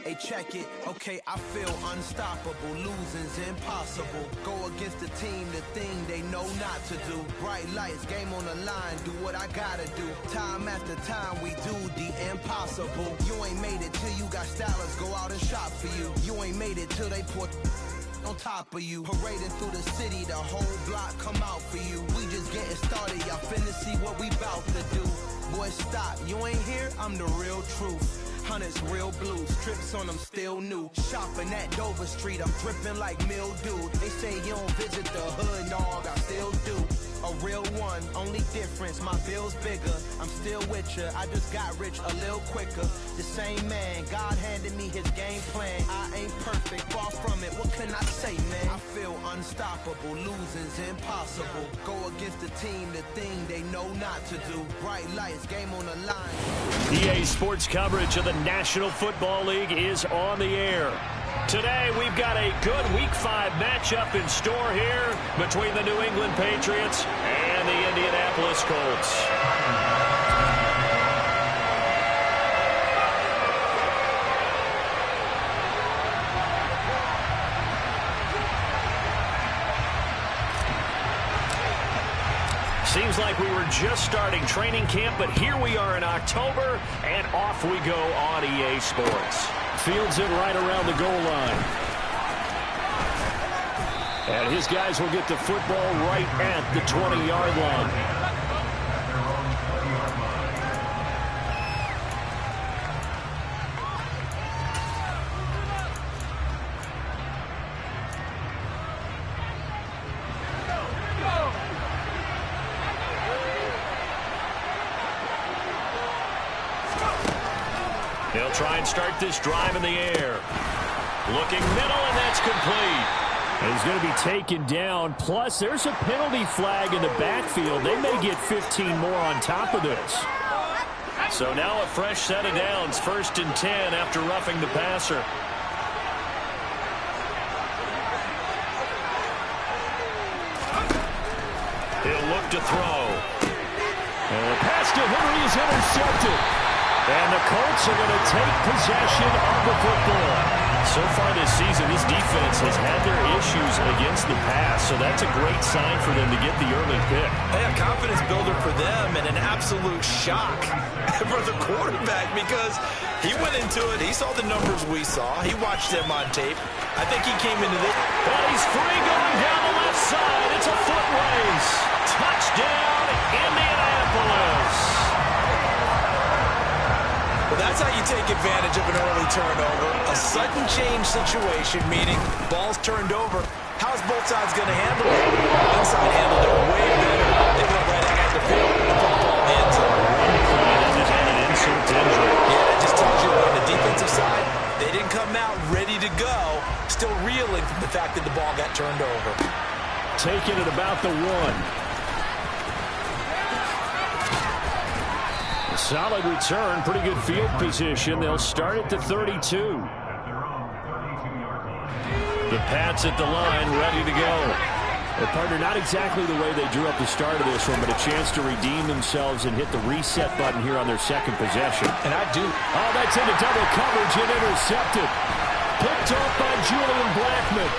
Hey, check it. Okay, I feel unstoppable. Losing's impossible. Go against the team, the thing they know not to do. Bright lights, game on the line. Do what I gotta do. Time after time, we do the impossible. You ain't made it till you got stylists go out and shop for you. You ain't made it till they put on top of you. Parading through the city, the whole block come out for you. We just getting started, y'all finna see what we bout to do. Boy, stop, you ain't here, I'm the real truth. Hunters, real blues, trips on them still new. Shopping at Dover Street, I'm dripping like mildew. They say you don't visit the hood, dog, I still do. A real one, only difference, my bill's bigger. I'm still with ya, I just got rich a little quicker. The same man, God handed me his game plan. I ain't perfect, far from it, what can I say, man? I feel unstoppable, losing's impossible. Go against the team, the thing they know not to do. Bright lights, game on the line. EA Sports coverage of the National Football League is on the air. Today, we've got a good Week 5 matchup in store here between the New England Patriots and the Indianapolis Colts. Seems like we were just starting training camp, but here we are in October, and off we go on EA Sports. Fields it right around the goal line. And his guys will get the football right at the 20-yard line. He'll try and start this drive in the air. Looking middle, and that's complete. And he's going to be taken down. Plus, there's a penalty flag in the backfield. They may get 15 more on top of this. So now a fresh set of downs. 1st and 10 after roughing the passer. He'll look to throw. And the pass to Henry is intercepted. And the Colts are going to take possession of the football. So far this season, this defense has had their issues against the pass, so that's a great sign for them to get the early pick. Yeah, confidence builder for them and an absolute shock for the quarterback because he went into it. He saw the numbers we saw. He watched them on tape. I think he came into this. And he's free going down the left side. It's a foot race. Touchdown, Indianapolis. Well, that's how you take advantage of an early turnover. A sudden change situation, meaning ball's turned over. How's both sides going to handle it? One side handled it way better. They went right out the field and put the ball in the end zone. An insult injury. Yeah, it just tells you on the defensive side, they didn't come out ready to go, still reeling from the fact that the ball got turned over. Taking it about the 1. Solid return, pretty good field position. They'll start at the 32. The Pats at the line, ready to go. Well, partner, not exactly the way they drew up the start of this one, but a chance to redeem themselves and hit the reset button here on their second possession. And I do. Oh, that's into double coverage and intercepted. Picked off by Julian Blackmon.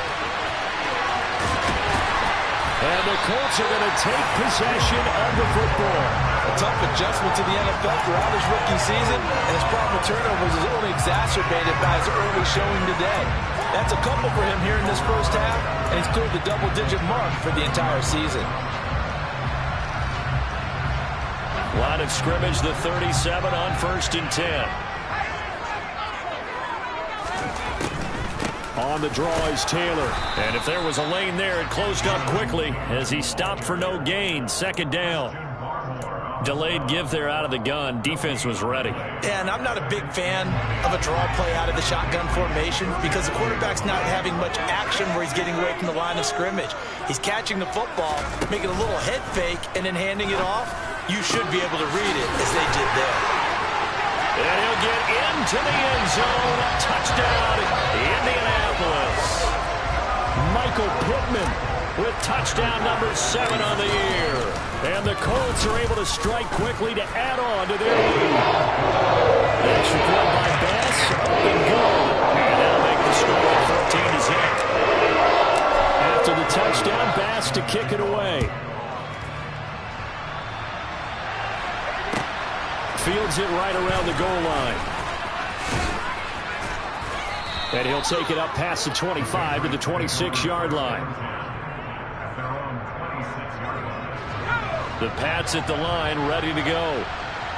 And the Colts are going to take possession of the football. A tough adjustment to the NFL throughout his rookie season, and his problem with turnovers is only exacerbated by his early showing today. That's a couple for him here in this first half, and he's cleared the double-digit mark for the entire season. Line of scrimmage, the 37 on 1st and 10. On the draw is Taylor. And if there was a lane there, it closed up quickly as he stopped for no gain. 2nd down. Delayed give there out of the gun. Defense was ready. And I'm not a big fan of a draw play out of the shotgun formation because the quarterback's not having much action where he's getting away from the line of scrimmage. He's catching the football, making a little head fake, and then handing it off. You should be able to read it as they did there. And he'll get into the end zone. Touchdown, Indianapolis. Michael Pittman with touchdown number 7 on the year. And the Colts are able to strike quickly to add on to their lead. Extra point by Bass, up and good. kick it away. Fields it right around the goal line. And he'll take it up past the 25 to the 26-yard line. The Pats at the line, ready to go.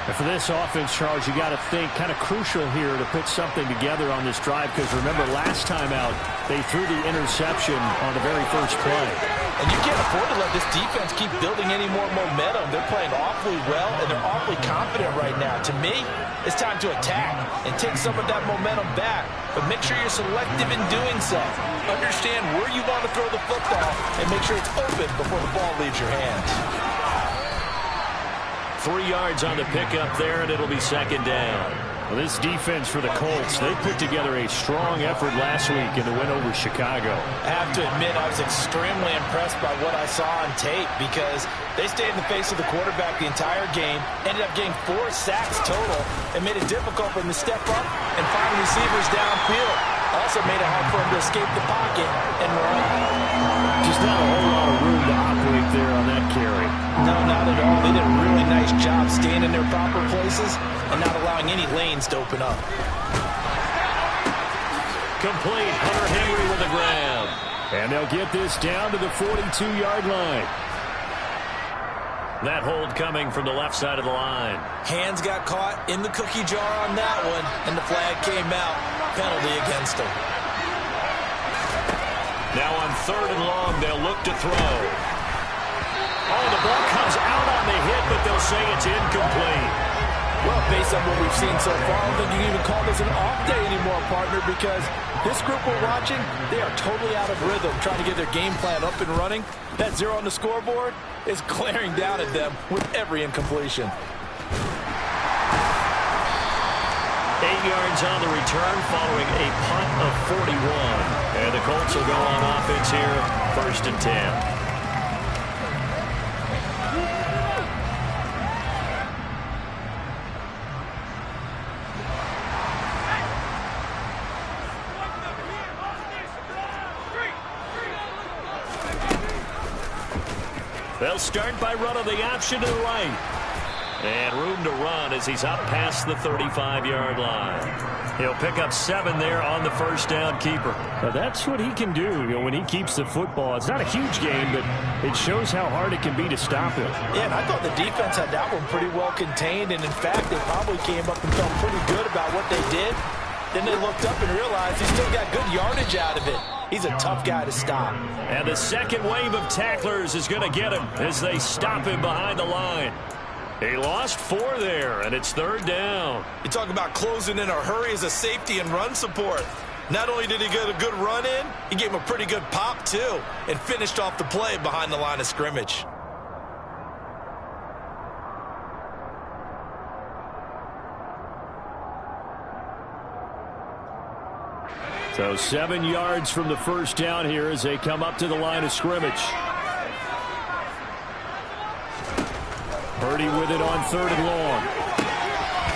And for this offense, Charles, you got to think kind of crucial here to put something together on this drive, because remember last time out they threw the interception on the very first play. And you can't afford to let this defense keep building any more momentum. They're playing awfully well, and they're awfully confident right now. To me, it's time to attack and take some of that momentum back. But make sure you're selective in doing so. Understand where you want to throw the football and make sure it's open before the ball leaves your hands. 3 yards on the pickup there, and it'll be second down. Well, this defense for the Colts, they put together a strong effort last week in the win over Chicago. I have to admit, I was extremely impressed by what I saw on tape, because they stayed in the face of the quarterback the entire game, ended up getting 4 sacks total, and made it difficult for him to step up and find receivers downfield. Also made it hard for him to escape the pocket and run. Just not a whole lot of room to operate there on that carry. No, not at all. They did a really nice job staying in their proper places and not allowing any lanes to open up. Complete. Hunter Henry with the grab. And they'll get this down to the 42-yard line. That hold coming from the left side of the line. Hands got caught in the cookie jar on that one, and the flag came out. Penalty against him. Now on 3rd and long, they'll look to throw. Oh, the ball comes out on the hit, but they'll say it's incomplete. Well, based on what we've seen so far, I don't think you can even call this an off day anymore, partner, because this group we're watching, they are totally out of rhythm, trying to get their game plan up and running. That 0 on the scoreboard is glaring down at them with every incompletion. 8 yards on the return following a punt of 41. And the Colts will go on offense here, 1st and 10. They'll start by running the option to the right. And room to run as he's up past the 35-yard line. He'll pick up 7 there on the first down keeper. Now that's what he can do, when he keeps the football. It's not a huge game, but it shows how hard it can be to stop him. Yeah, and I thought the defense had that one pretty well contained, and in fact, they probably came up and felt pretty good about what they did. Then they looked up and realized he still got good yardage out of it. He's a tough guy to stop. And the second wave of tacklers is going to get him as they stop him behind the line. He lost 4 there, and it's 3rd down. You talk about closing in a hurry as a safety and run support. Not only did he get a good run in, he gave him a pretty good pop, too, and finished off the play behind the line of scrimmage. So 7 yards from the first down here as they come up to the line of scrimmage. Purdy with it on 3rd and long.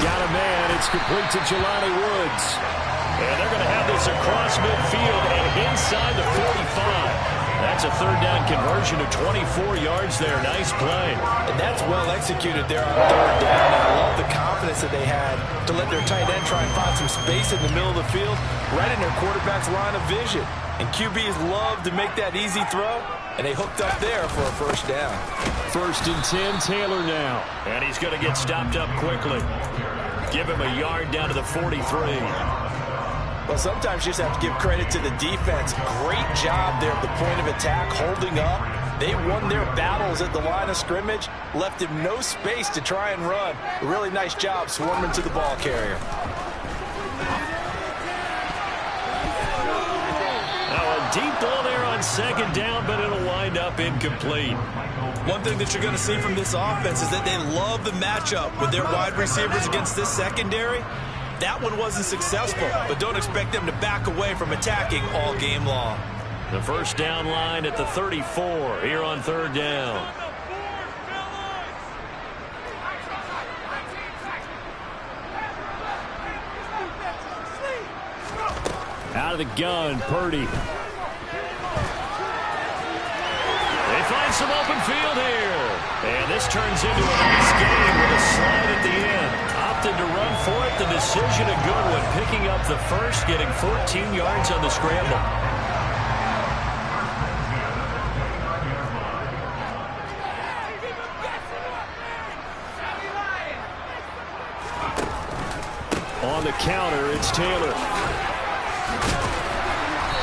Got a man. It's complete to Jelani Woods. And they're going to have this across midfield and inside the 45. That's a 3rd down conversion of 24 yards there. Nice play. And that's well executed there on 3rd down. And I love the confidence that they had to let their tight end try and find some space in the middle of the field, right in their quarterback's line of vision. And QBs love to make that easy throw, and they hooked up there for a 1st down. 1st and 10, Taylor now. And he's going to get stopped up quickly. Give him a yard down to the 43. Well, sometimes you just have to give credit to the defense. Great job there at the point of attack, holding up. They won their battles at the line of scrimmage, left him no space to try and run. A really nice job swarming to the ball carrier. Now a deep ball there on 2nd down, but it'll wind up incomplete. One thing that you're going to see from this offense is that they love the matchup with their wide receivers against this secondary. That one wasn't successful, but don't expect them to back away from attacking all game long. The 1st down line at the 34 here on 3rd down. Out of the gun, Purdy. They find some open field here. And this turns into a nice game with a slide at the end. Opted to run for it. The decision a good one. Picking up the first, getting 14 yards on the scramble. On the counter, it's Taylor.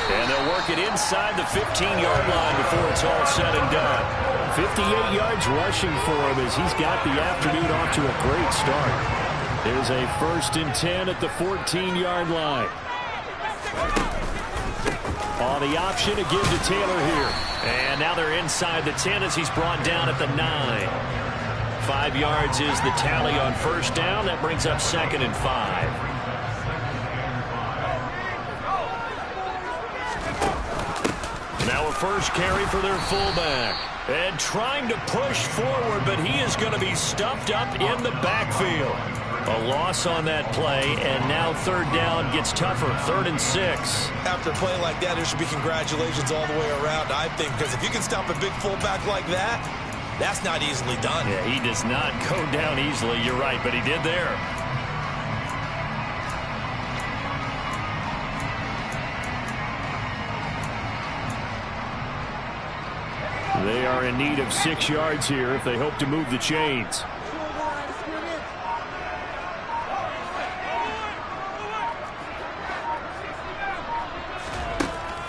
And they'll work it inside the 15-yard line before it's all said and done. 58 yards rushing for him as he's got the afternoon off to a great start. There's a 1st and 10 at the 14-yard line. On the option to give to Taylor here. And now they're inside the 10 as he's brought down at the 9. 5 yards is the tally on 1st down. That brings up 2nd and 5. Now a first carry for their fullback. And trying to push forward, but he is going to be stuffed up in the backfield. A loss on that play, and now 3rd down gets tougher. 3rd and 6. After a play like that, there should be congratulations all the way around, I think, because if you can stop a big fullback like that, that's not easily done. Yeah, he does not go down easily. You're right, but he did there. They are in need of 6 yards here if they hope to move the chains.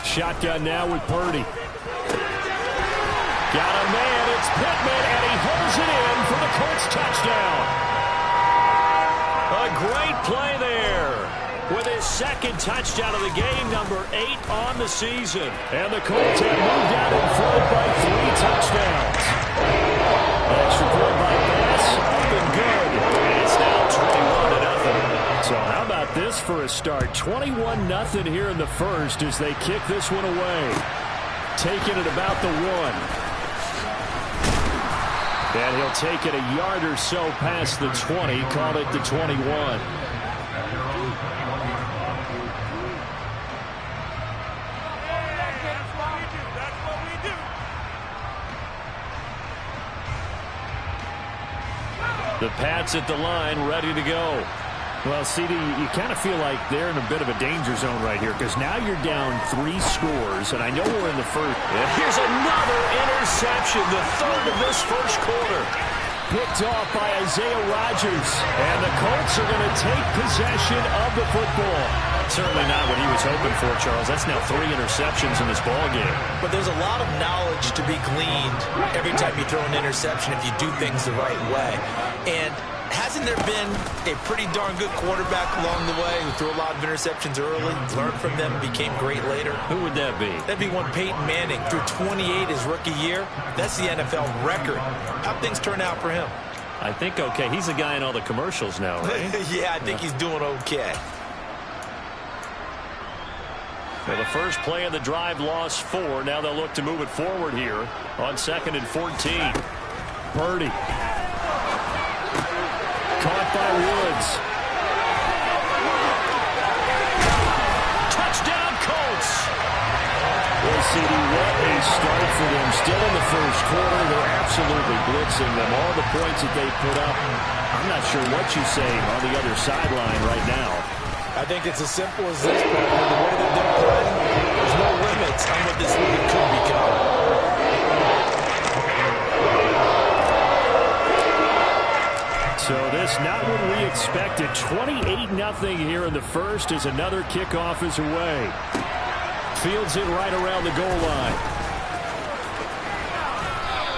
Shotgun now with Purdy. Got a man, it's Pittman, and he holds it in for the Colts touchdown. A great play there with his 2nd touchdown of the game, number 8 on the season. And the Colts have moved out in front by 3 touchdowns. Extra point by Bass, up and good. And it's now 21-0. So how about this for a start? 21-0 here in the first as they kick this one away. Taking it about the 1. And he'll take it a yard or so past the 20, call it the 21. The Pats at the line, ready to go. Well, CD, you kind of feel like they're in a bit of a danger zone right here because now you're down 3 scores, and I know we're in the first. And here's another interception, the 3rd of this first quarter. Picked off by Isaiah Rodgers, and the Colts are going to take possession of the football. Certainly not what he was hoping for, Charles. That's now 3 interceptions in this ballgame. But there's a lot of knowledge to be gleaned every time you throw an interception if you do things the right way. And hasn't there been a pretty darn good quarterback along the way who threw a lot of interceptions early, learned from them, became great later? Who would that be? That'd be one Peyton Manning. Threw 28 his rookie year. That's the NFL record. How'd things turn out for him? I think okay. He's the guy in all the commercials now, right? Yeah, I think he's doing okay. Well, the first play of the drive lost 4. Now they'll look to move it forward here on 2nd and 14. Purdy. Caught by Woods. Touchdown, Colts. Well, CD, what a start for them. Still in the first quarter. They're absolutely blitzing them. All the points that they put up, I'm not sure what you say on the other sideline right now. I think it's as simple as this, but the way that they're playing, there's no limits on what this league could become. So this not what we expected. 28-0 here in the first as another kickoff is away. Fields it right around the goal line.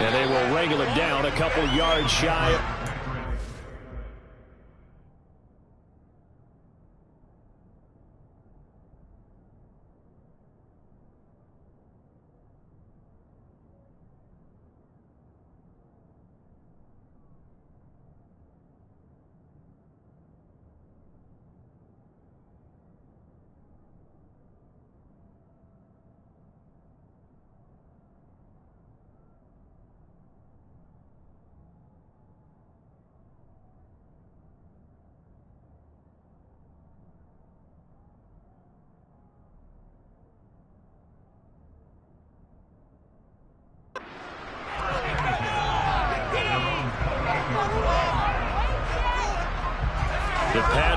And they will wrangle it down a couple yards shy.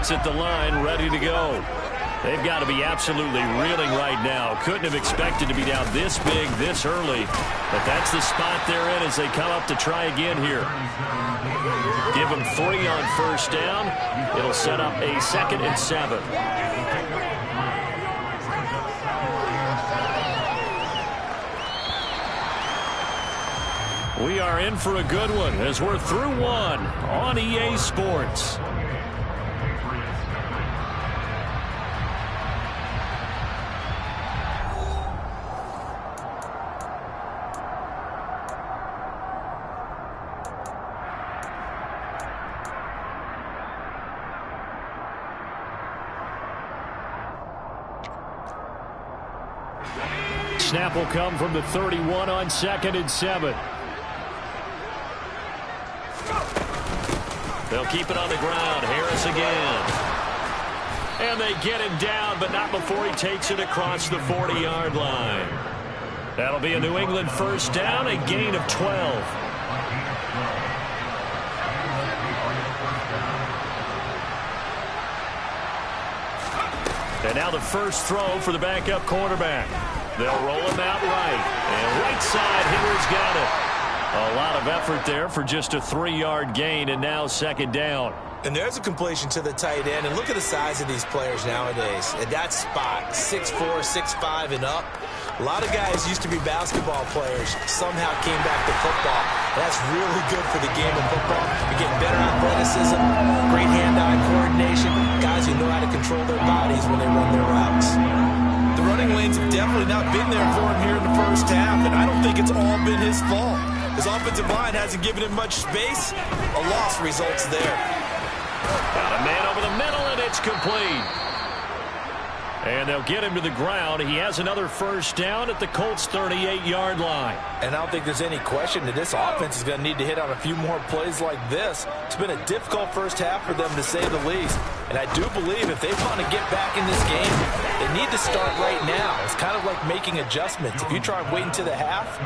Colts at the line, ready to go. They've got to be absolutely reeling right now. Couldn't have expected to be down this big this early. But that's the spot they're in as they come up to try again here. Give them 3 on first down. It'll set up a 2nd and 7. We are in for a good one as we're through one on EA Sports. Snap will come from the 31 on 2nd and 7. They'll keep it on the ground. Harris again. And they get him down, but not before he takes it across the 40-yard line. That'll be a New England first down, a gain of 12. And now the first throw for the backup quarterback. They'll roll him out right. And right side, Hitler's got it. A lot of effort there for just a 3-yard gain, and now 2nd down. And there's a completion to the tight end. And look at the size of these players nowadays. At that spot, 6'4", 6'5", and up. A lot of guys used to be basketball players, somehow came back to football. That's really good for the game of football. You're getting better athleticism, great hand-eye coordination, guys who know how to control their bodies when they run their routes. The running lanes have definitely not been there for him here in the first half, and I don't think it's all been his fault. His offensive line hasn't given him much space. A loss results there. Got a man over the middle, and it's complete. And they'll get him to the ground. He has another first down at the Colts' 38-yard line. And I don't think there's any question that this offense is going to need to hit on a few more plays like this. It's been a difficult first half for them, to say the least. And I do believe if they want to get back in this game, they need to start right now. It's kind of like making adjustments. If you try and wait until the half,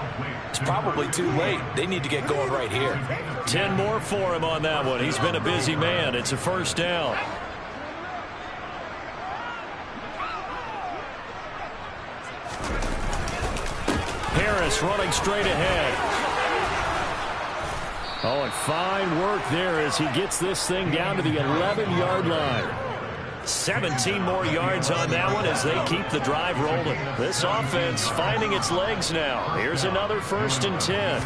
it's probably too late. They need to get going right here. 10 more for him on that one. He's been a busy man. It's a first down. Harris running straight ahead. Oh, and fine work there as he gets this thing down to the 11-yard line. 17 more yards on that one as they keep the drive rolling. This offense finding its legs now. Here's another 1st and 10.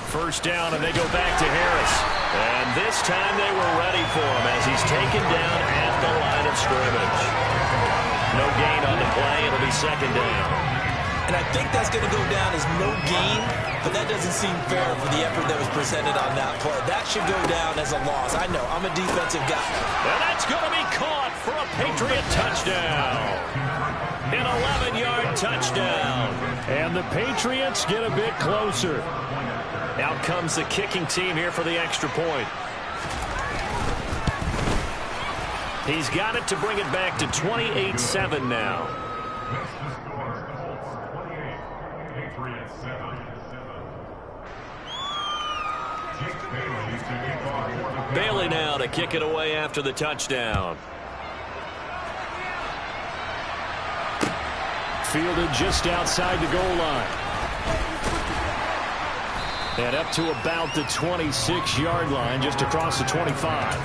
First down, and they go back to Harris. And this time they were ready for him as he's taken down at the line of scrimmage. No gain on the play. It'll be 2nd down. And I think that's going to go down as no gain, but that doesn't seem fair for the effort that was presented on that play. That should go down as a loss. I know, I'm a defensive guy. And that's going to be caught for a Patriot touchdown. An 11-yard touchdown. And the Patriots get a bit closer. Out comes the kicking team here for the extra point. He's got it to bring it back to 28-7 now. Bailey now to kick it away after the touchdown. Fielded just outside the goal line. And up to about the 26-yard line, just across the 25.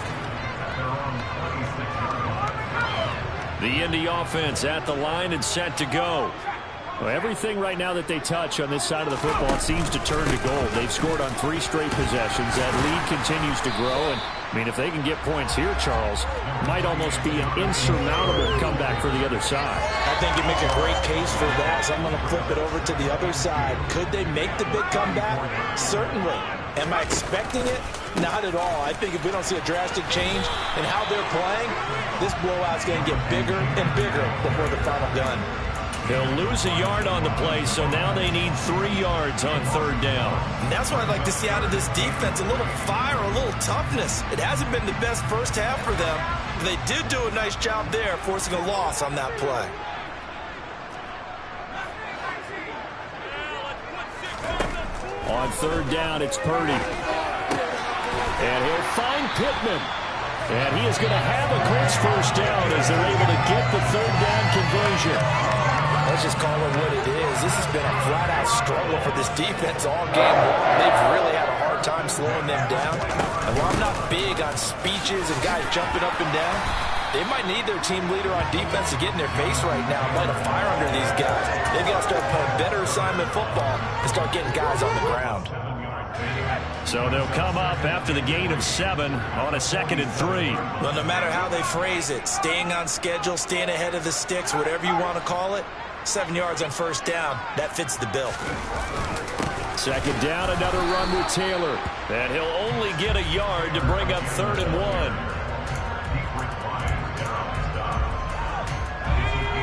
The Indy offense at the line and set to go. Well, everything right now that they touch on this side of the football, it seems to turn to gold. They've scored on 3 straight possessions. That lead continues to grow. And, I mean, if they can get points here, Charles, might almost be an insurmountable comeback for the other side. I think you make a great case for that. So I'm going to flip it over to the other side. Could they make the big comeback? Certainly. Am I expecting it? Not at all. I think if we don't see a drastic change in how they're playing, this blowout's going to get bigger and bigger before the final gun. They'll lose a yard on the play, so now they need 3 yards on 3rd down. And that's what I'd like to see out of this defense, a little fire, a little toughness. It hasn't been the best first half for them, but they did do a nice job there, forcing a loss on that play. On 3rd down, it's Purdy. And he'll find Pittman. And he is going to have a Colts first down as they're able to get the third down conversion. Let's just call it what it is. This has been a flat-out struggle for this defense all game long. They've really had a hard time slowing them down. And while I'm not big on speeches and guys jumping up and down, they might need their team leader on defense to get in their face right now and light a fire under these guys. They've got to start playing better assignment football and start getting guys on the ground. So they'll come up after the gain of 7 on a 2nd and 3. Well, no matter how they phrase it, staying on schedule, staying ahead of the sticks, whatever you want to call it, 7 yards on first down, that fits the bill. 2nd down, another run with Taylor. And he'll only get a yard to bring up 3rd and 1.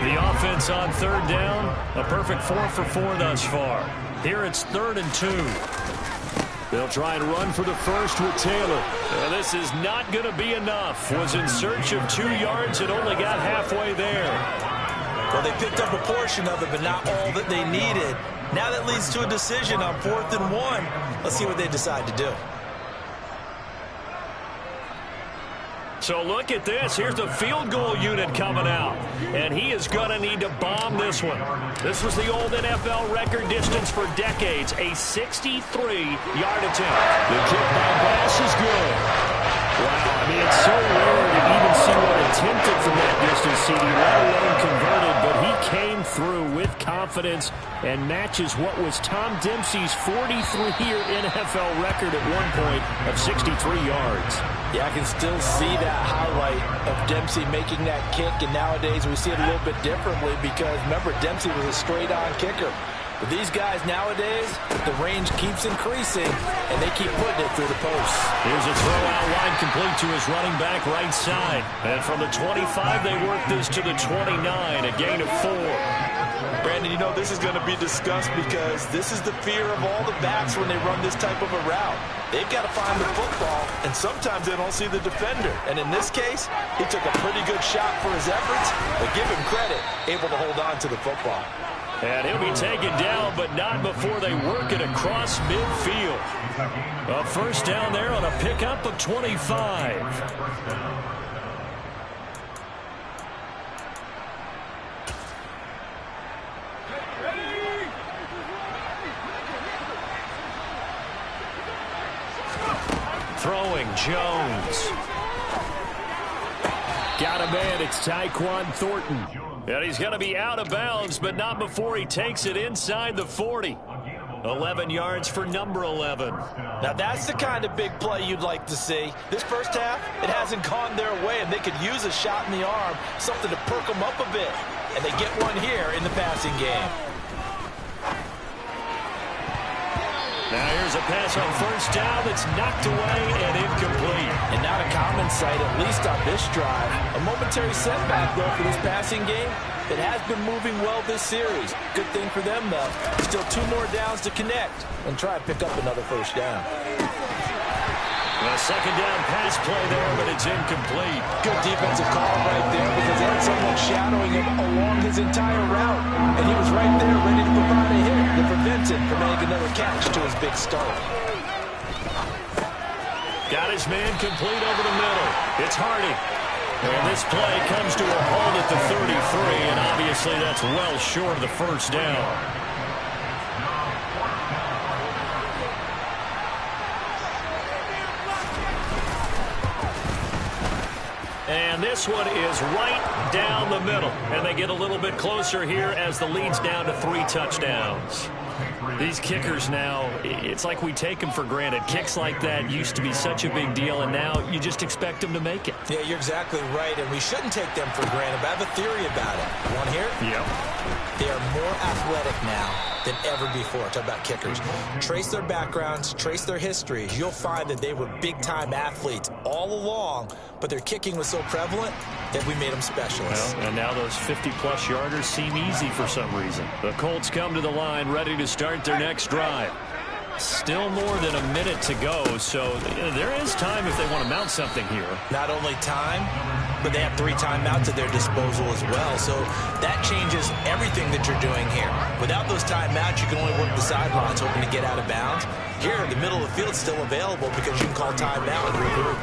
The offense on 3rd down, a perfect 4 for 4 thus far. Here it's 3rd and 2. They'll try and run for the first with Taylor. And this is not going to be enough. Was in search of 2 yards and only got halfway there. Well, they picked up a portion of it, but not all that they needed. Now that leads to a decision on 4th and 1. Let's see what they decide to do. So look at this. Here's the field goal unit coming out. And he is going to need to bomb this one. This was the old NFL record distance for decades, a 63-yard attempt. The kick by Bass is good. Wow, I mean, it's so rare to even see one attempted from that distance, CD, let alone converted, but he came through with confidence and matches what was Tom Dempsey's 43-year NFL record at one point of 63 yards. Yeah, I can still see that highlight of Dempsey making that kick, and nowadays we see it a little bit differently because, remember, Dempsey was a straight-on kicker. But these guys nowadays, the range keeps increasing, and they keep putting it through the posts. Here's a throw out wide complete to his running back right side. And from the 25, they work this to the 29, a gain of 4. Brandon, you know this is going to be discussed because this is the fear of all the backs when they run this type of a route. They've got to find the football, and sometimes they don't see the defender. And in this case, he took a pretty good shot for his efforts, but give him credit, able to hold on to the football. And he'll be taken down, but not before they work it across midfield. A first down there on a pickup of 25. Throwing Jones. Got a man, it's Tyquan Thornton. And he's going to be out of bounds, but not before he takes it inside the 40. 11 yards for number 11. Now that's the kind of big play you'd like to see. This first half, it hasn't gone their way, and they could use a shot in the arm, something to perk them up a bit. And they get one here in the passing game. Now here's a pass on first down that's knocked away and incomplete. And not a common sight, at least on this drive. A momentary setback, though, for this passing game. It has been moving well this series. Good thing for them, though. Still 2 more downs to connect and try and pick up another first down. A second down pass play there, but it's incomplete. Good defensive call right there because they had someone shadowing him along his entire route. And he was right there ready to provide a hit that prevents him from making another catch to his big start. Got his man complete over the middle. It's Harding. And this play comes to a halt at the 33, and obviously that's well short of the first down. And this one is right down the middle. And they get a little bit closer here as the lead's down to 3 touchdowns. These kickers now, it's like we take them for granted. Kicks like that used to be such a big deal, and now you just expect them to make it. Yeah, you're exactly right, and we shouldn't take them for granted, but I have a theory about it. You want to hear it? Yep. They are more athletic now than ever before. Talk about kickers. Trace their backgrounds, trace their histories. You'll find that they were big-time athletes all along, but their kicking was so prevalent that we made them specialists. Well, and now those 50-plus yarders seem easy for some reason. The Colts come to the line ready to start their next drive. Still more than a minute to go, so there is time if they want to mount something here. Not only time, but they have 3 timeouts at their disposal as well, so that changes everything that you're doing here. Without those timeouts, you can only work the sidelines hoping to get out of bounds. Here, the middle of the field is still available because you can call timeout and regroup.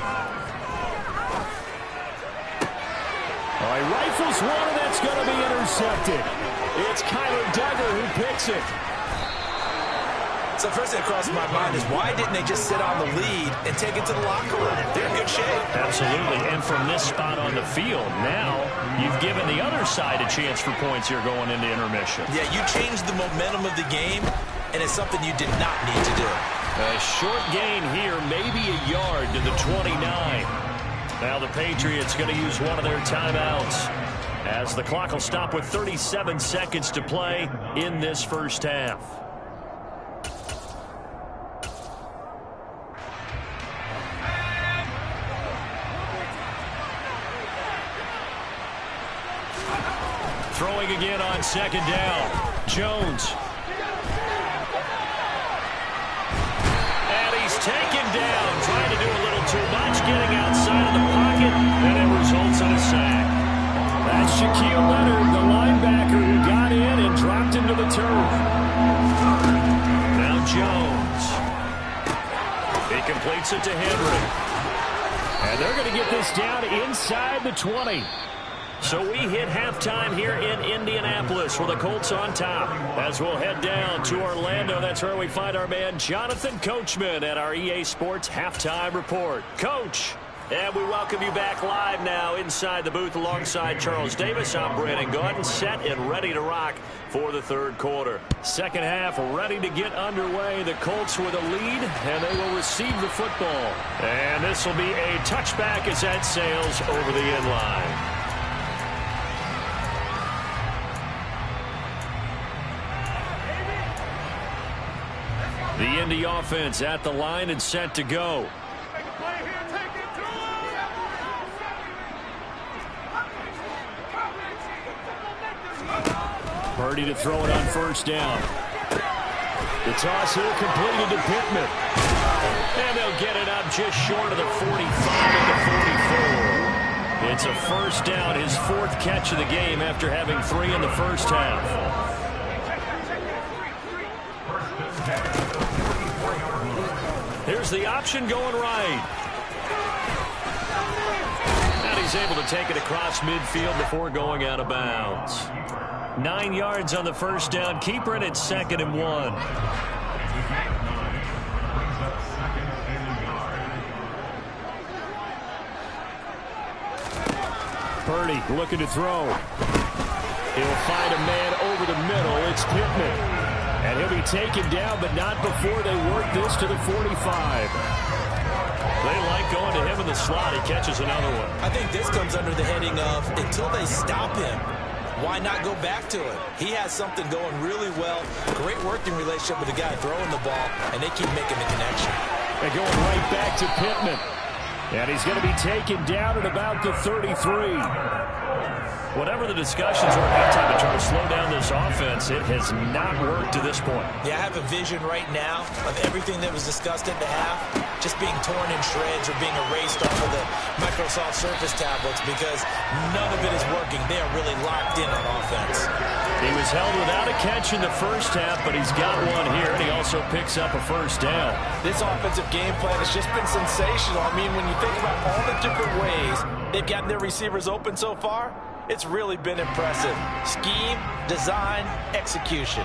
Oh, he rifles one, and that's going to be intercepted. It's Kyler Duggar who picks it. So first thing that crosses my mind is why didn't they just sit on the lead and take it to the locker room? They're in good shape. Absolutely, and from this spot on the field, now you've given the other side a chance for points here going into intermission. Yeah, you changed the momentum of the game, and it's something you did not need to do. A short gain here, maybe a yard to the 29. Now the Patriots going to use one of their timeouts as the clock will stop with 37 seconds to play in this first half. Throwing again on second down. Jones. And he's taken down, trying to do a little too much, getting outside of the pocket, and it results in a sack. That's Shaquille Leonard, the linebacker who got in and dropped him to the turf. Now Jones. He completes it to Henry. And they're going to get this down inside the 20. So we hit halftime here in Indianapolis with the Colts on top. As we'll head down to Orlando, that's where we find our man Jonathan Coachman at our EA Sports Halftime Report. Coach, and we welcome you back live now inside the booth alongside Charles Davis. I'm Brandon Gordon, set and ready to rock for the third quarter. Second half ready to get underway. The Colts with a lead, and they will receive the football. And this will be a touchback as that sails over the end line. The Indy offense at the line and set to go. Purdy to throw it on first down. The toss here completed to Pittman. And they'll get it up just short of the 45 at the 44. It's a first down, his fourth catch of the game after having 3 in the first half. Here's the option going right. And he's able to take it across midfield before going out of bounds. 9 yards on the first down. Keeper it at 2nd and 1. Purdy looking to throw. He'll find a man over the middle. It's Pittman. And he'll be taken down, but not before they work this to the 45. They like going to him in the slot. He catches another one. I think this comes under the heading of until they stop him, why not go back to it? He has something going really well. Great working relationship with the guy throwing the ball, and they keep making the connection. They're going right back to Pittman. And he's going to be taken down at about the 33. Whatever the discussions were at halftime to try to slow down this offense, it has not worked to this point. Yeah, I have a vision right now of everything that was discussed at the half just being torn in shreds or being erased off of the Microsoft Surface tablets because none of it is working. They are really locked in on offense. He was held without a catch in the first half, but he's got one here, and he also picks up a first down. This offensive game plan has just been sensational. I mean, when you think about all the different ways they've gotten their receivers open so far, it's really been impressive. Scheme, design, execution.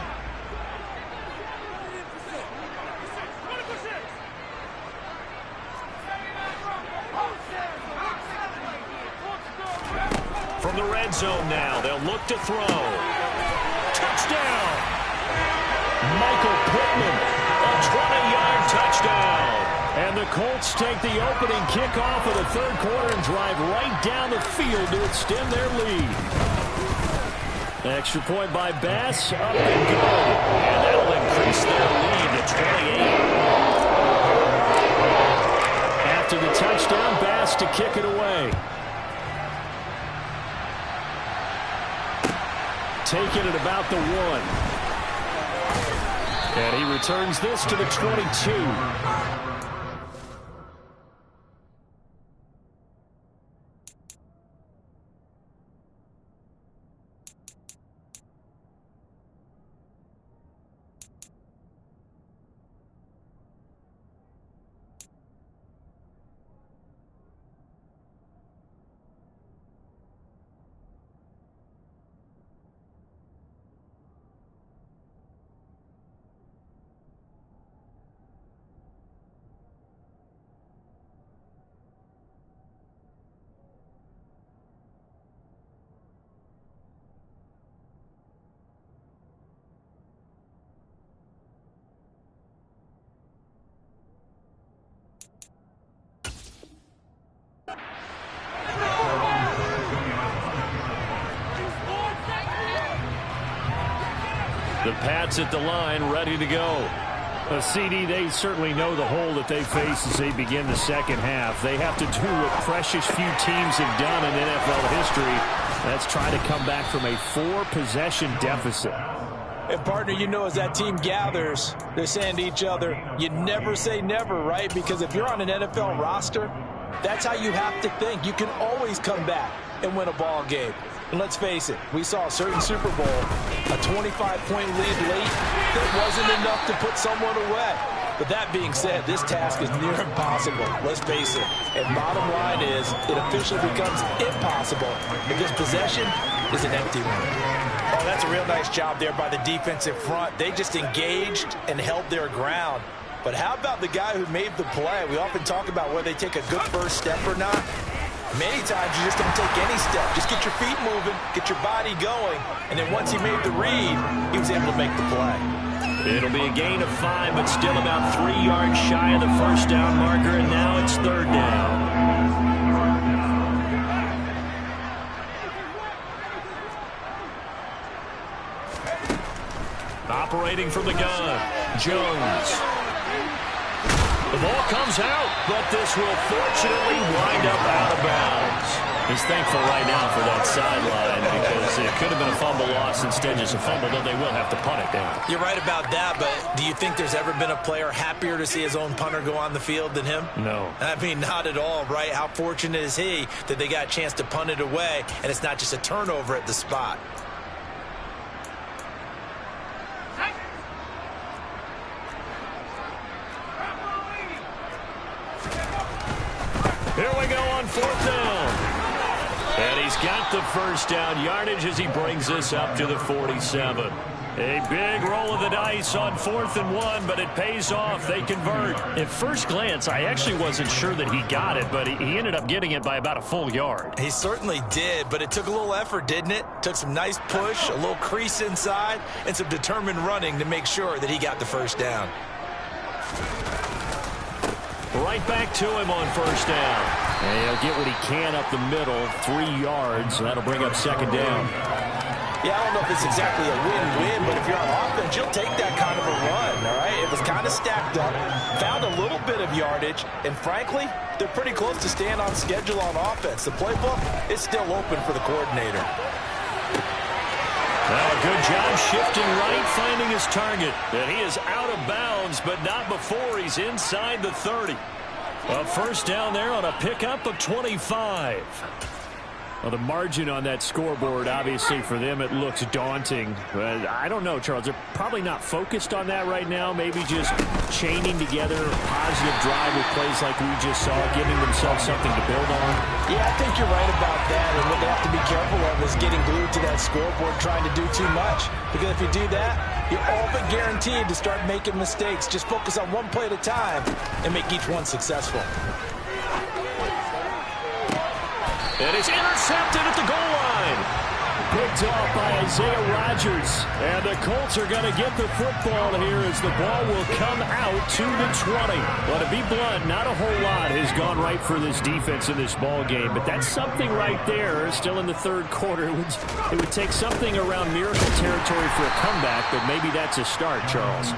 From the red zone now, they'll look to throw. Touchdown! Michael Pittman, a 20-yard touchdown. And the Colts take the opening kickoff of the third quarter and drive right down the field to extend their lead. Extra point by Bass, up and good. And that'll increase their lead to 28. After the touchdown, Bass to kick it away. Taking it about the 1. And he returns this to the 22. The Pats at the line, ready to go. CD, they certainly know the hole that they face as they begin the second half. They have to do what precious few teams have done in NFL history. That's try to come back from a 4-possession deficit. And, partner, you know, as that team gathers, they're saying to each other, you never say never, right? Because if you're on an NFL roster, that's how you have to think. You can always come back and win a ball game. And let's face it, we saw a certain Super Bowl, a 25-point lead late that wasn't enough to put someone away. But that being said, this task is near impossible. Let's face it. And bottom line is, it officially becomes impossible if this possession is an empty one. Oh, that's a real nice job there by the defensive front. They just engaged and held their ground. But how about the guy who made the play? We often talk about whether they take a good first step or not. Many times you just don't take any step. Just get your feet moving, get your body going, and then once he made the read, he was able to make the play. It'll be a gain of 5, but still about 3 yards shy of the first down marker, and now it's third down. Operating from the gun, Jones. The ball comes out, but this will fortunately wind up out of bounds. He's thankful right now for that sideline because it could have been a fumble loss, instead just a fumble, though they will have to punt it down. You're right about that, but do you think there's ever been a player happier to see his own punter go on the field than him? No. I mean, not at all, right? How fortunate is he that they got a chance to punt it away, and it's not just a turnover at the spot. Here we go on 4th down. And he's got the first down yardage as he brings this up to the 47. A big roll of the dice on 4th and 1, but it pays off. They convert. At first glance, I actually wasn't sure that he got it, but he ended up getting it by about a full yard. He certainly did, but it took a little effort, didn't it? Took some nice push, a little crease inside, and some determined running to make sure that he got the first down. Right back to him on first down. And he'll get what he can up the middle, 3 yards. That'll bring up second down. Yeah, I don't know if it's exactly a win-win, but if you're on offense, you'll take that kind of a run, all right? It was kind of stacked up, found a little bit of yardage, and frankly, they're pretty close to staying on schedule on offense. The playbook is still open for the coordinator. Well, a good job shifting right, finding his target. And he is out of bounds, but not before he's inside the 30. A first down there on a pickup of 25. Well, the margin on that scoreboard, obviously, for them, it looks daunting. But I don't know, Charles. They're probably not focused on that right now. Maybe just chaining together a positive drive with plays like we just saw, giving themselves something to build on. Yeah, I think you're right about that. And what they have to be careful of is getting glued to that scoreboard trying to do too much. Because if you do that, you're all but guaranteed to start making mistakes. Just focus on one play at a time and make each one successful. And it's intercepted at the goal line. Picked off by Isaiah Rodgers. And the Colts are going to get the football here as the ball will come out to the 20. Well, to be blunt, not a whole lot has gone right for this defense in this ball game. But that's something right there. Still in the third quarter. It would take something around miracle territory for a comeback, but maybe that's a start, Charles.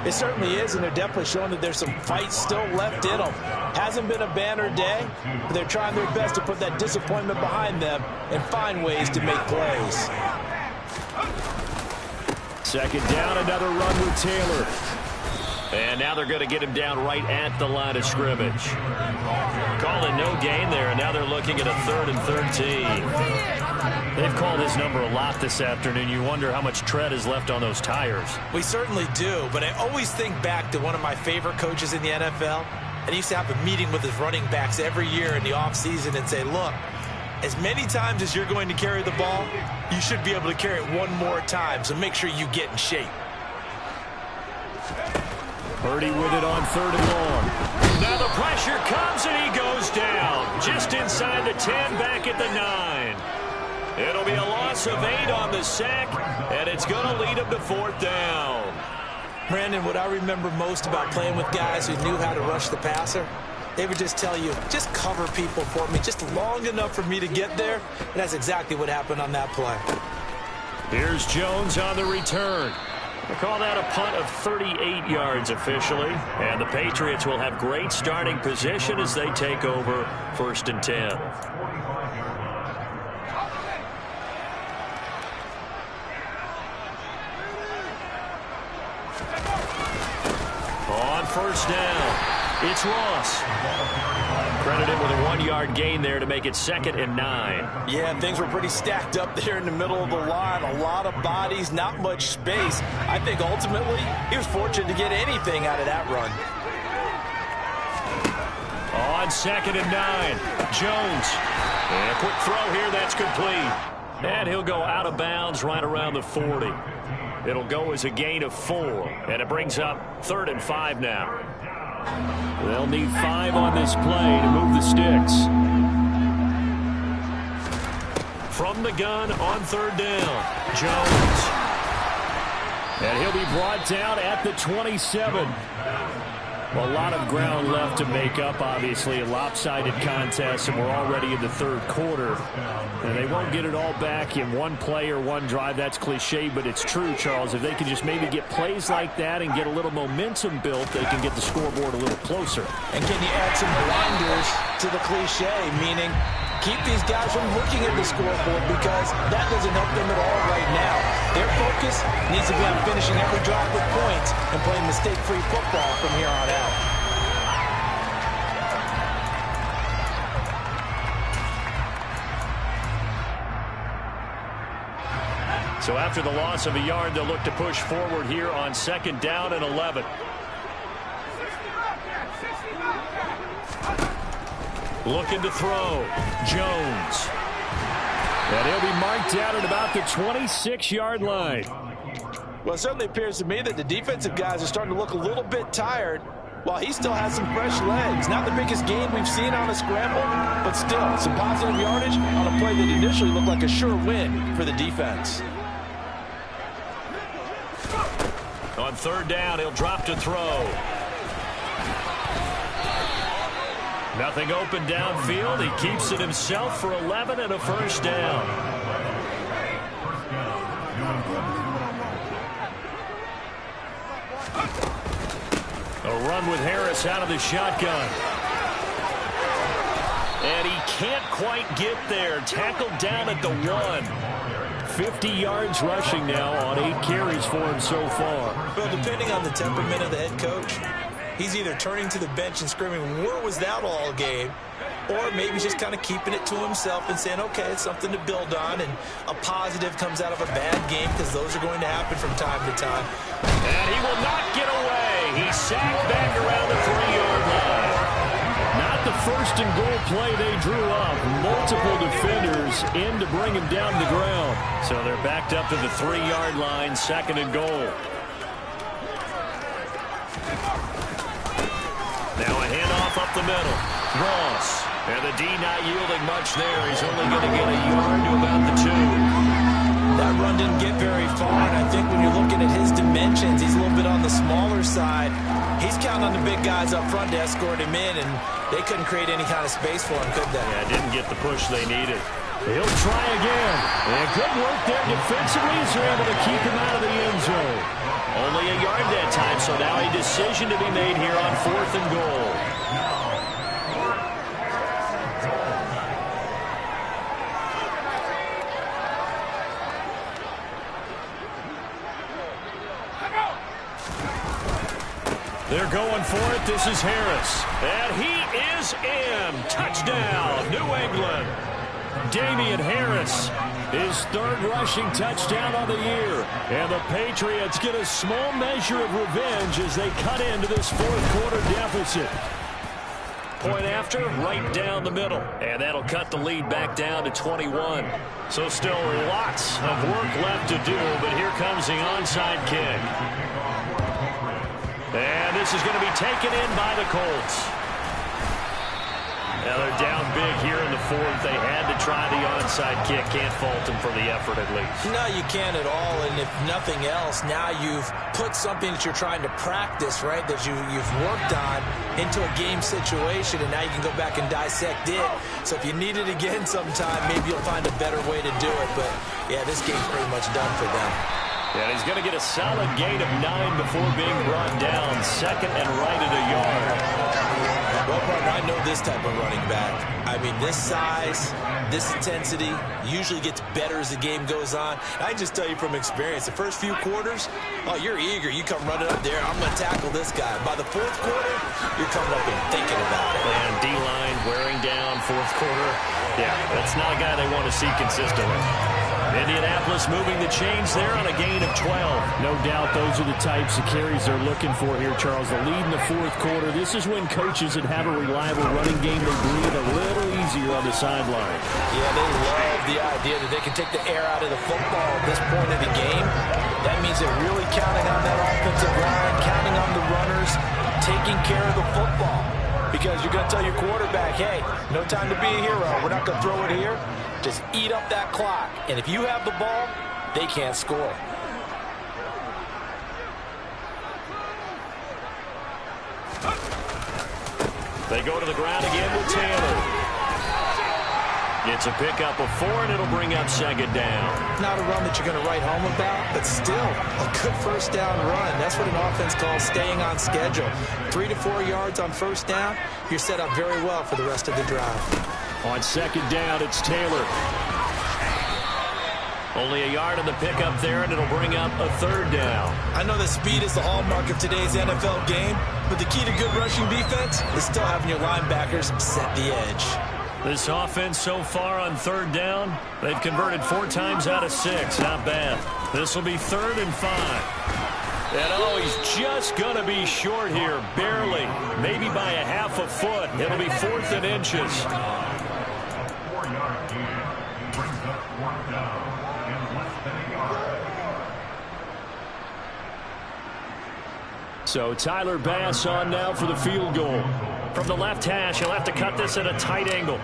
It certainly is, and they're definitely showing that there's some fight still left in them. Hasn't been a banner day, but they're trying their best to put that disappointment behind them and find ways to make plays. Second down, another run with Taylor. And now they're going to get him down right at the line of scrimmage. Calling no gain there, and now they're looking at a 3rd and 13. They've called his number a lot this afternoon. You wonder how much tread is left on those tires. We certainly do, but I always think back to one of my favorite coaches in the NFL. And he used to have a meeting with his running backs every year in the offseason and say, look, as many times as you're going to carry the ball, you should be able to carry it one more time, so make sure you get in shape. Purdy with it on 3rd and long. Now the pressure comes and he goes down. Just inside the 10, back at the 9. It'll be a loss of 8 on the sack, and it's going to lead him to 4th down. Brandon, what I remember most about playing with guys who knew how to rush the passer, they would just tell you, just cover people for me, just long enough for me to get there. And that's exactly what happened on that play. Here's Jones on the return. We'll call that a punt of 38 yards officially. And the Patriots will have great starting position as they take over 1st and 10. On 1st down, it's Ross. Credited with a 1-yard gain there to make it 2nd and 9. Yeah, things were pretty stacked up there in the middle of the line. A lot of bodies, not much space. I think ultimately he was fortunate to get anything out of that run. On 2nd and 9, Jones. And a quick throw here, that's complete. And he'll go out of bounds right around the 40. It'll go as a gain of 4, and it brings up 3rd and 5 now. They'll need 5 on this play to move the sticks. From the gun on 3rd down, Jones. And he'll be brought down at the 27. Well, a lot of ground left to make up, obviously, a lopsided contest, and we're already in the 3rd quarter. And they won't get it all back in one play or one drive. That's cliche, but it's true, Charles. If they can just maybe get plays like that and get a little momentum built, they can get the scoreboard a little closer. And can you add some blinders to the cliche, meaning keep these guys from looking at the scoreboard, because that doesn't help them at all right now. Their focus needs to be on finishing every drive with points and playing mistake-free football from here on out. So after the loss of a yard, they'll look to push forward here on 2nd down and 11. Looking to throw. Jones. And he'll be marked out at about the 26-yard line. Well, it certainly appears to me that the defensive guys are starting to look a little bit tired, while he still has some fresh legs. Not the biggest gain we've seen on a scramble, but still some positive yardage on a play that initially looked like a sure win for the defense. On 3rd down, he'll drop to throw. Nothing open downfield. He keeps it himself for 11 and a 1st down. A run with Harris out of the shotgun. And he can't quite get there. Tackled down at the 1. 50 yards rushing now on 8 carries for him so far. Well, depending on the temperament of the head coach, he's either turning to the bench and screaming, "Where was that all game?" Or maybe just kind of keeping it to himself and saying, okay, it's something to build on, and a positive comes out of a bad game, because those are going to happen from time to time. And he will not get away. He's sacked back around the 3-yard line. Not the 1st and goal play they drew up. Multiple defenders in to bring him down to the ground. So they're backed up to the 3-yard line, 2nd and goal. Now a handoff up the middle. Ross. And the D not yielding much there. He's only going to get a yard to about the 2. That run didn't get very far, and I think when you're looking at his dimensions, he's a little bit on the smaller side. He's counting on the big guys up front to escort him in, and they couldn't create any kind of space for him, could they? Yeah, didn't get the push they needed. He'll try again. And good work there defensively as they're able to keep him out of the end zone. Only a yard that time, so now a decision to be made here on 4th and goal. They're going for it. This is Harris. And he is in. Touchdown, New England. Damian Harris, his 3rd rushing touchdown on the year. And the Patriots get a small measure of revenge as they cut into this 4th quarter deficit. Point after, right down the middle. And that'll cut the lead back down to 21. So still lots of work left to do, but here comes the onside kick. And this is going to be taken in by the Colts. Now they're down big here in the fourth. They had to try the onside kick. Can't fault them for the effort at least. No, you can't at all. And if nothing else, now you've put something that you're trying to practice, right, that you've worked on into a game situation, and now you can go back and dissect it. So if you need it again sometime, maybe you'll find a better way to do it. But, yeah, this game's pretty much done for them. And he's going to get a solid gain of 9 before being brought down. Second and right at a yard. Well, partner, I know this type of running back. I mean, this size, this intensity usually gets better as the game goes on. I can just tell you from experience, the first few quarters, oh, you're eager. You come running up there, I'm going to tackle this guy. By the fourth quarter, you're coming up and thinking about it. And D-line wearing down fourth quarter. Yeah, that's not a guy they want to see consistently. Indianapolis moving the chains there on a gain of 12. No doubt those are the types of carries they're looking for here, Charles. The lead in the fourth quarter. This is when coaches that have a reliable running game, they breathe a little easier on the sideline. Yeah, they love the idea that they can take the air out of the football at this point of the game. That means they're really counting on that offensive line, counting on the runners, taking care of the football. Because you're going to tell your quarterback, hey, no time to be a hero. We're not going to throw it here. Just eat up that clock. And if you have the ball, they can't score. They go to the ground again with Taylor. It's a pickup of 4, and it'll bring up second down. Not a run that you're going to write home about, but still a good first down run. That's what an offense calls staying on schedule. 3 to 4 yards on first down, you're set up very well for the rest of the drive. On second down, it's Taylor. Only a yard on the pickup there, and it'll bring up a third down. I know that speed is the hallmark of today's NFL game, but the key to good rushing defense is still having your linebackers set the edge. This offense so far on third down, they've converted 4 times out of 6. Not bad. This will be 3rd and 5. And, oh, he's just going to be short here, barely. Maybe by a half a foot. It'll be 4th and inches. So Tyler Bass on now for the field goal. From the left hash, he'll have to cut this at a tight angle.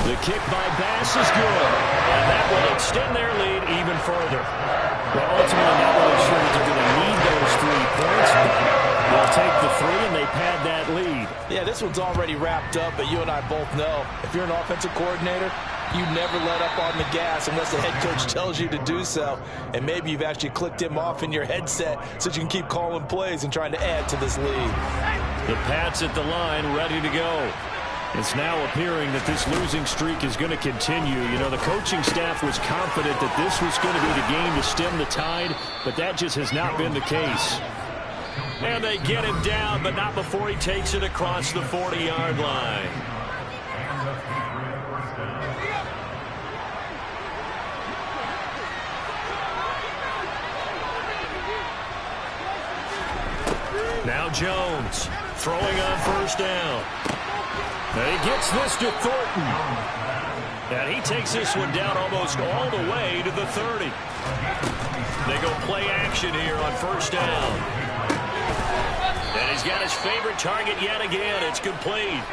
The kick by Bass is good. And that will extend their lead even further. Well, ultimately, not really sure that they're going to need those 3 points, but they'll take the 3 and they pad that lead. Yeah, this one's already wrapped up, but you and I both know if you're an offensive coordinator, you never let up on the gas unless the head coach tells you to do so. And maybe you've actually clicked him off in your headset so you can keep calling plays and trying to add to this lead. The Pats at the line, ready to go. It's now appearing that this losing streak is going to continue. You know, the coaching staff was confident that this was going to be the game to stem the tide, but that just has not been the case. And they get him down, but not before he takes it across the 40-yard line. Now Jones throwing on first down. And he gets this to Thornton. And he takes this one down almost all the way to the 30. They go play action here on first down. And he's got his favorite target yet again. It's complete.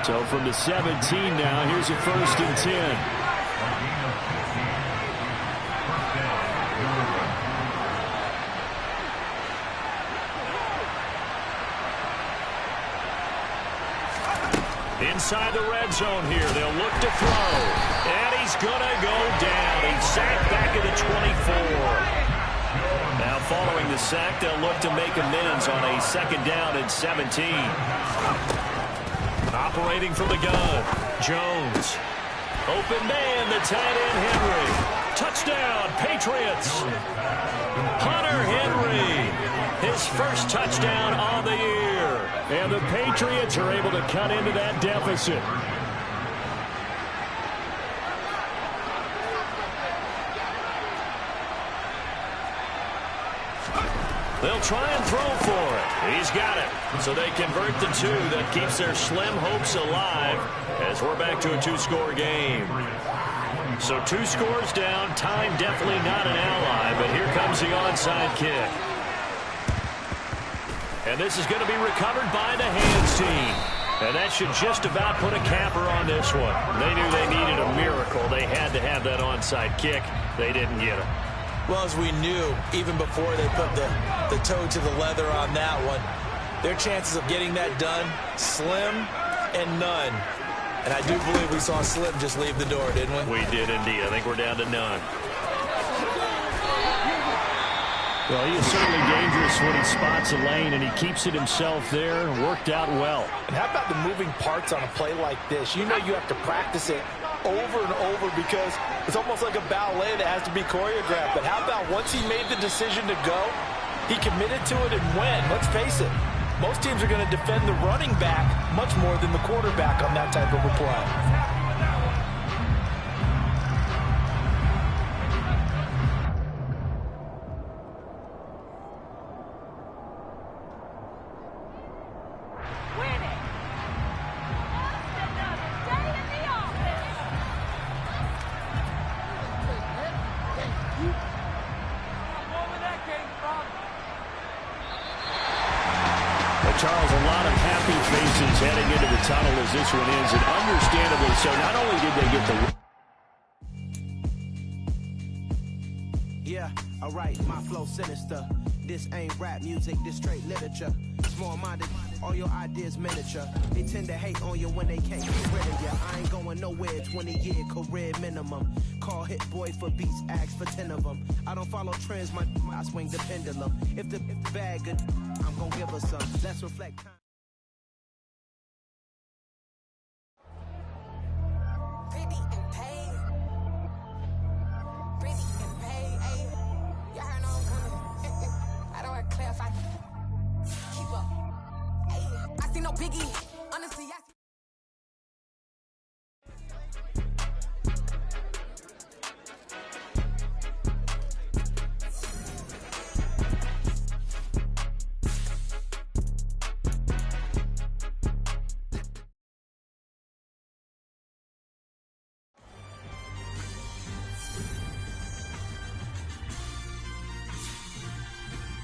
So from the 17 now, here's a 1st and 10. Inside the red zone here. They'll look to throw. And he's going to go down. He's sacked back at the 24. Now following the sack, they'll look to make amends on a 2nd down and 17. Operating from the gun, Jones. Open man, the tight end, Henry. Touchdown, Patriots. Hunter Henry. His first touchdown on the year. And the Patriots are able to cut into that deficit. They'll try and throw for it. He's got it. So they convert the 2. That keeps their slim hopes alive as we're back to a 2-score game. So 2 scores down. Time definitely not an ally, but here comes the onside kick. And this is going to be recovered by the hands team. And that should just about put a capper on this one. They knew they needed a miracle. They had to have that onside kick. They didn't get it. Well, as we knew, even before they put the toe to the leather on that one, their chances of getting that done, slim and none. And I do believe we saw Slim just leave the door, didn't we? We did indeed. I think we're down to none. Well, he is certainly dangerous when he spots a lane, and he keeps it himself there. Worked out well. And how about the moving parts on a play like this? You know you have to practice it over and over because it's almost like a ballet that has to be choreographed. But how about once he made the decision to go, he committed to it and went. Let's face it, most teams are going to defend the running back much more than the quarterback on that type of a play. Charles, a lot of happy faces heading into the tunnel as this one ends, and understandably so. Not only did they get the... Yeah, alright, my flow sinister. This ain't rap music, this straight literature. Small-minded, all your ideas miniature. They tend to hate on you when they can't get rid of you. I ain't going nowhere, 20-year career minimum. Call Hit Boy for beats, ask for 10 of them. I don't follow trends, I swing the pendulum. If the bag good, I'm gonna give her some. Let's reflect time. Pretty and paid. Pretty and paid, ayy. Y'all heard no I'm coming. I don't want to clarify. Keep up. Ayy, I see no biggie.